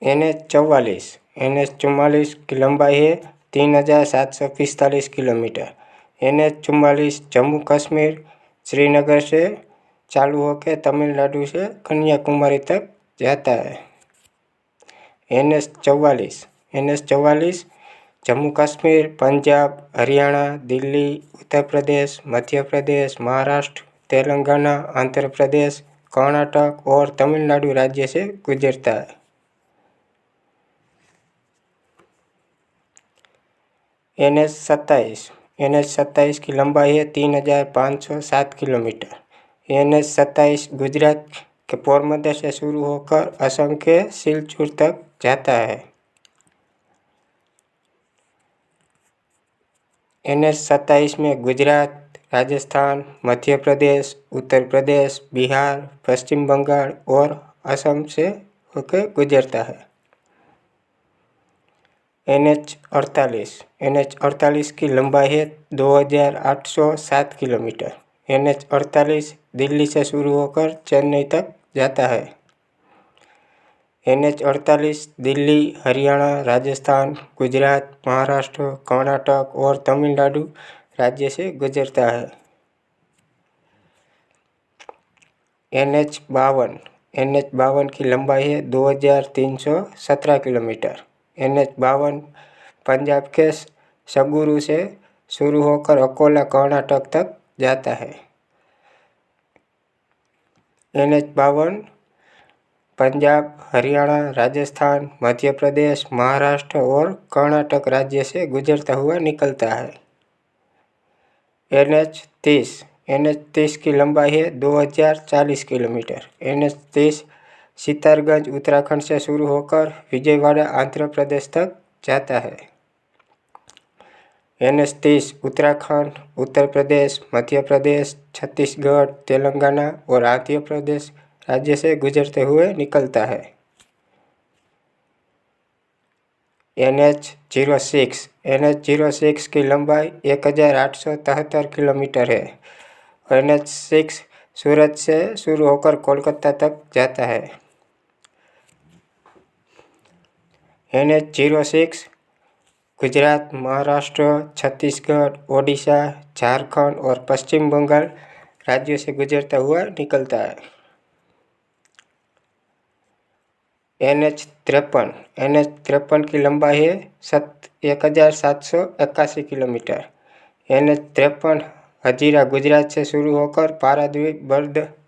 NH 44 NH 44 की लंबाई है 3745 किलोमीटर। NH 44 जम्मू कश्मीर श्रीनगर से चालू होकर तमिलनाडु से कन्याकुमारी तक जाता है। NH 44 जम्मू कश्मीर, पंजाब, हरियाणा, दिल्ली, उत्तर प्रदेश, मध्य प्रदेश, महाराष्ट्र, तेलंगाना, आंध्र प्रदेश, कर्नाटक और तमिलनाडु राज्य से गुजरता है। NH 27 की लंबाई है 3507 किलोमीटर। NH 27 गुजरात के पोरबंदर से शुरू होकर असम के सिलचर तक जाता है। NH 27 में गुजरात, राजस्थान, मध्य प्रदेश, उत्तर प्रदेश, बिहार, पश्चिम बंगाल और असम से होकर गुजरता है। NH 48 की लंबाई है 2807 किलोमीटर। NH 48 दिल्ली से शुरू होकर चेन्नई तक जाता है। NH 48 दिल्ली, हरियाणा, राजस्थान, गुजरात, महाराष्ट्र, कर्नाटक और तमिलनाडु राज्य से गुजरता है। NH 52 की लंबाई है 2317 किलोमीटर। NH 52 पंजाब के सगुरु से शुरू होकर अकोला कर्नाटक तक जाता है। NH 52 पंजाब, हरियाणा, राजस्थान, मध्य प्रदेश, महाराष्ट्र और कर्नाटक राज्य से गुजरता हुआ निकलता है। NH 30 की लंबाई है 2040 किलोमीटर। NH 30 सितारगंज उत्तराखंड से शुरू होकर विजयवाड़ा आंध्र प्रदेश तक जाता है। NH 30 उत्तराखंड, उत्तर प्रदेश, मध्य प्रदेश, छत्तीसगढ़, तेलंगाना और आंध्र प्रदेश राज्य से गुजरते हुए निकलता है। NH 06 की लंबाई 1873 किलोमीटर है। NH 6 सूरत से शुरू होकर कोलकाता तक जाता है। NH 06 गुजरात, महाराष्ट्र, छत्तीसगढ़, ओडिशा, झारखंड और पश्चिम बंगाल राज्यों से गुजरता हुआ निकलता है। NH 53 की लंबाई है 1781 किलोमीटर। NH 53 हजीरा गुजरात से शुरू होकर पारादीप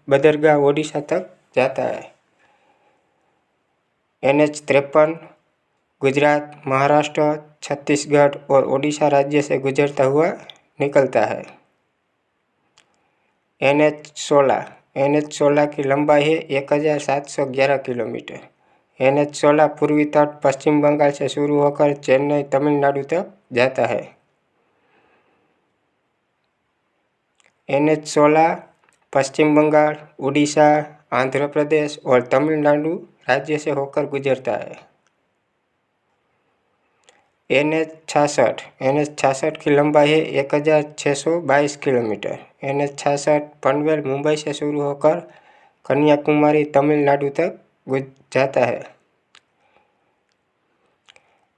बदरगाह ओडिशा तक जाता है। NH 53 गुजरात, महाराष्ट्र, छत्तीसगढ़ और ओडिशा राज्य से गुजरता हुआ निकलता है। NH 16 की लंबाई है 1711 किलोमीटर। NH 16 पूर्वी तट पश्चिम बंगाल से शुरू होकर चेन्नई तमिलनाडु तक जाता है। NH 16 पश्चिम बंगाल, उड़ीसा, आंध्र प्रदेश और तमिलनाडु राज्य से होकर गुजरता है। NH 66 की लंबाई है 1622 किलोमीटर। NH 66 पनवेल मुंबई से शुरू होकर कन्याकुमारी तमिलनाडु तक जाता है।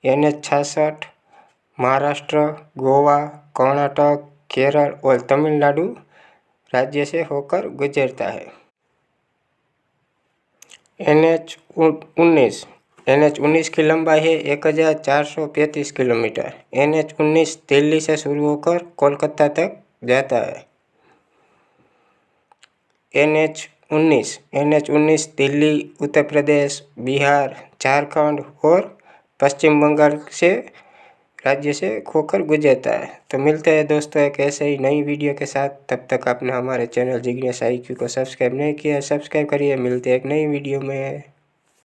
NH 66 महाराष्ट्र, गोवा, कर्नाटक, केरल और तमिलनाडु राज्य से होकर गुजरता है। NH 19 की लंबाई है 1435 किलोमीटर। NH 19 दिल्ली से शुरू होकर कोलकाता तक जाता है। NH 19 दिल्ली, उत्तर प्रदेश, बिहार, झारखंड और पश्चिम बंगाल से राज्य से होकर गुजरता है। तो मिलते हैं दोस्तों एक ऐसे ही नई वीडियो के साथ। तब तक आपने हमारे चैनल जिग्नेश IQ को सब्सक्राइब नहीं किया, सब्सक्राइब करिए। मिलते हैं एक नई वीडियो में।